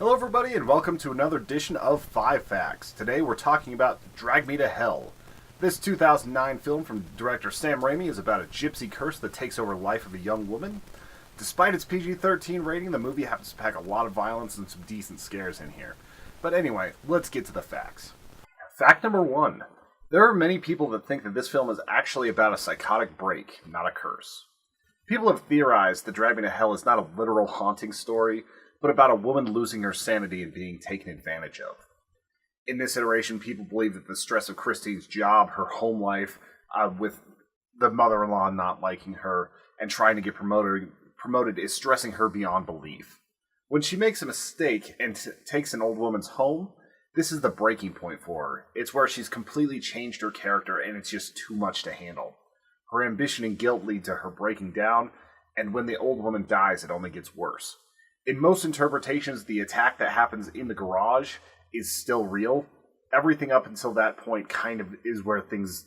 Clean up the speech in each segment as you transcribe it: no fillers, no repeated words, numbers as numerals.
Hello, everybody, and welcome to another edition of 5 Facts. Today we're talking about Drag Me to Hell. This 2009 film from director Sam Raimi is about a gypsy curse that takes over the life of a young woman. Despite its PG-13 rating, the movie happens to pack a lot of violence and some decent scares in here. But anyway, let's get to the facts. Fact number 1. There are many people that think that this film is actually about a psychotic break, not a curse. People have theorized that Drag Me to Hell is not a literal haunting story, but about a woman losing her sanity and being taken advantage of. In this iteration, people believe that the stress of Christine's job, her home life, with the mother-in-law not liking her and trying to get promoted is stressing her beyond belief. When she makes a mistake and takes an old woman's home, this is the breaking point for her. It's where she's completely changed her character and it's just too much to handle. Her ambition and guilt lead to her breaking down, and when the old woman dies, it only gets worse. In most interpretations, the attack that happens in the garage is still real. Everything up until that point kind of is where things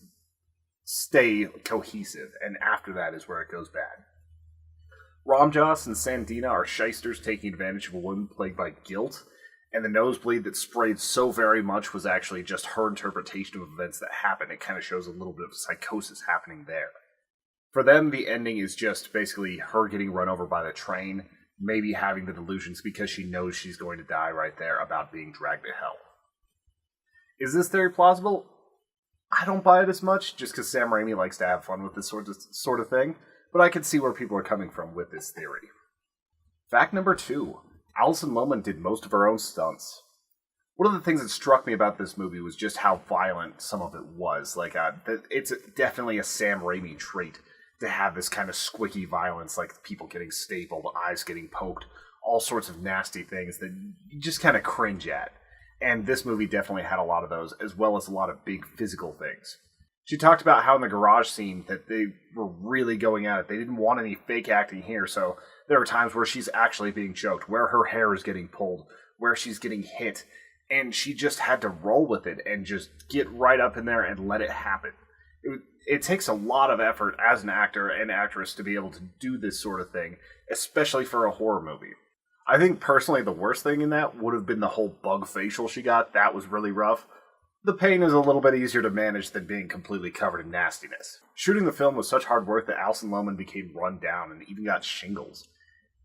stay cohesive, and after that is where it goes bad. Ramjas and Sandina are shysters taking advantage of a woman plagued by guilt, and the nosebleed that sprayed so very much was actually just her interpretation of events that happened. It kind of shows a little bit of psychosis happening there. For them, the ending is just basically her getting run over by the train, maybe having the delusions because she knows she's going to die right there about being dragged to hell. Is this theory plausible? I don't buy it as much, just because Sam Raimi likes to have fun with this sort of thing, but I can see where people are coming from with this theory. Fact number 2. Alison Lohman did most of her own stunts. One of the things that struck me about this movie was just how violent some of it was. It's definitely a Sam Raimi trait to have this kind of squicky violence, like people getting stapled, eyes getting poked, all sorts of nasty things that you just kind of cringe at. And this movie definitely had a lot of those, as well as a lot of big physical things. She talked about how in the garage scene that they were really going at it. They didn't want any fake acting here, so there are times where she's actually being choked, where her hair is getting pulled, where she's getting hit, and she just had to roll with it and just get right up in there and let it happen. It takes a lot of effort as an actor and actress to be able to do this sort of thing, especially for a horror movie. I think personally the worst thing in that would have been the whole bug facial she got. That was really rough. The pain is a little bit easier to manage than being completely covered in nastiness. Shooting the film was such hard work that Alison Lohman became run down and even got shingles.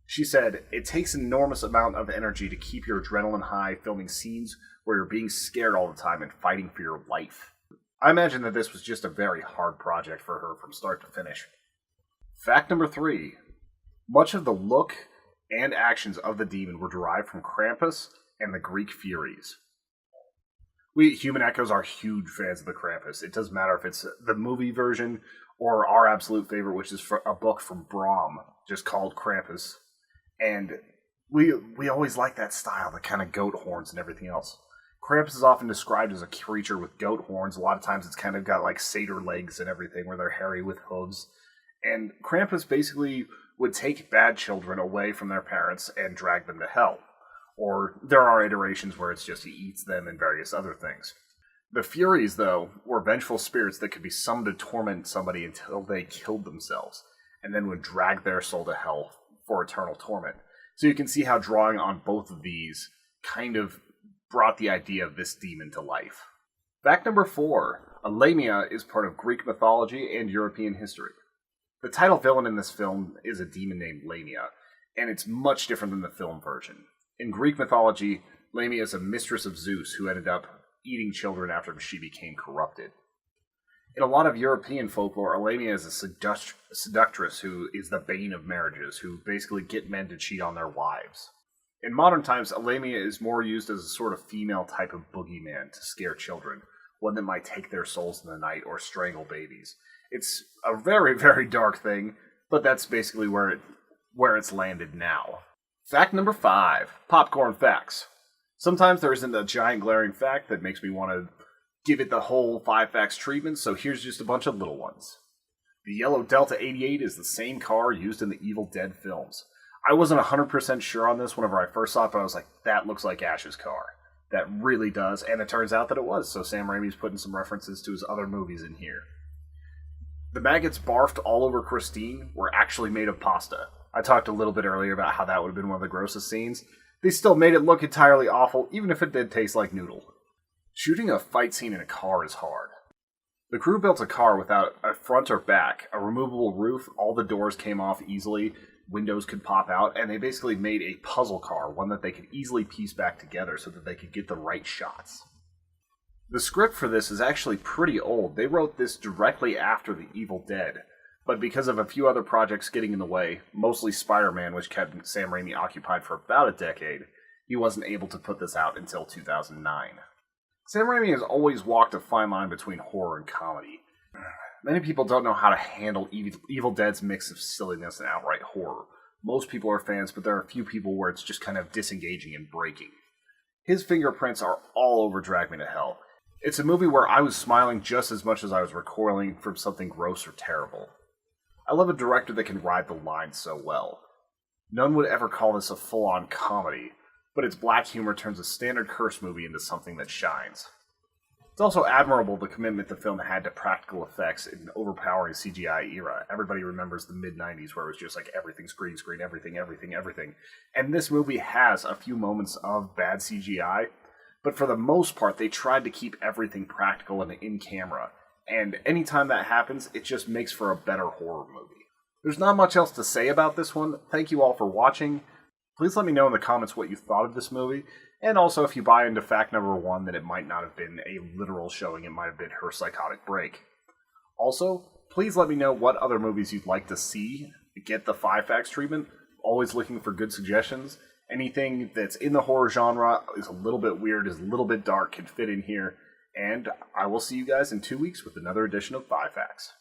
She said, "It takes an enormous amount of energy to keep your adrenaline high filming scenes where you're being scared all the time and fighting for your life." I imagine that this was just a very hard project for her from start to finish. Fact number 3. Much of the look and actions of the demon were derived from Krampus and the Greek Furies. We Human Echoes are huge fans of the Krampus. It doesn't matter if it's the movie version or our absolute favorite, which is a book from Brahm, just called Krampus. And we always like that style, the kind of goat horns and everything else. Krampus is often described as a creature with goat horns. A lot of times it's kind of got like satyr legs and everything where they're hairy with hooves. And Krampus basically would take bad children away from their parents and drag them to hell. Or there are iterations where it's just he eats them and various other things. The Furies, though, were vengeful spirits that could be summoned to torment somebody until they killed themselves, and then would drag their soul to hell for eternal torment. So you can see how drawing on both of these kind of brought the idea of this demon to life. Fact number 4. Alania is part of Greek mythology and European history. The title villain in this film is a demon named Lamia, and it's much different than the film version. In Greek mythology, Lamia is a mistress of Zeus who ended up eating children after she became corrupted. In a lot of European folklore, Alania is a seductress who is the bane of marriages, who basically get men to cheat on their wives. In modern times, Alania is more used as a sort of female type of boogeyman to scare children, one that might take their souls in the night or strangle babies. It's a very, very dark thing, but that's basically where it's landed now. Fact number 5. Popcorn facts. Sometimes there isn't a giant glaring fact that makes me want to give it the whole 5 facts treatment, so here's just a bunch of little ones. The yellow Delta 88 is the same car used in the Evil Dead films. I wasn't 100% sure on this whenever I first saw it, but I was like, that looks like Ash's car. That really does, and it turns out that it was, so Sam Raimi's putting some references to his other movies in here. The maggots barfed all over Christine were actually made of pasta. I talked a little bit earlier about how that would have been one of the grossest scenes. They still made it look entirely awful, even if it did taste like noodle. Shooting a fight scene in a car is hard. The crew built a car without a front or back, a removable roof, all the doors came off easily, windows could pop out, and they basically made a puzzle car, one that they could easily piece back together so that they could get the right shots. The script for this is actually pretty old. They wrote this directly after The Evil Dead, but because of a few other projects getting in the way, mostly Spider-Man, which kept Sam Raimi occupied for about a decade, he wasn't able to put this out until 2009. Sam Raimi has always walked a fine line between horror and comedy. Many people don't know how to handle Evil Dead's mix of silliness and outright horror. Most people are fans, but there are a few people where it's just kind of disengaging and breaking. His fingerprints are all over Drag Me to Hell. It's a movie where I was smiling just as much as I was recoiling from something gross or terrible. I love a director that can ride the line so well. None would ever call this a full-on comedy, but its black humor turns a standard curse movie into something that shines. It's also admirable the commitment the film had to practical effects in an overpowering CGI era. Everybody remembers the mid-90s where it was just like everything's green screen, everything. And this movie has a few moments of bad CGI, but for the most part, they tried to keep everything practical and in camera. And anytime that happens, it just makes for a better horror movie. There's not much else to say about this one. Thank you all for watching. Please let me know in the comments what you thought of this movie. And also, if you buy into fact number 1, that it might not have been a literal showing, it might have been her psychotic break. Also, please let me know what other movies you'd like to see get the 5 facts treatment. Always looking for good suggestions. Anything that's in the horror genre, is a little bit weird, is a little bit dark, can fit in here. And I will see you guys in 2 weeks with another edition of 5 Facts.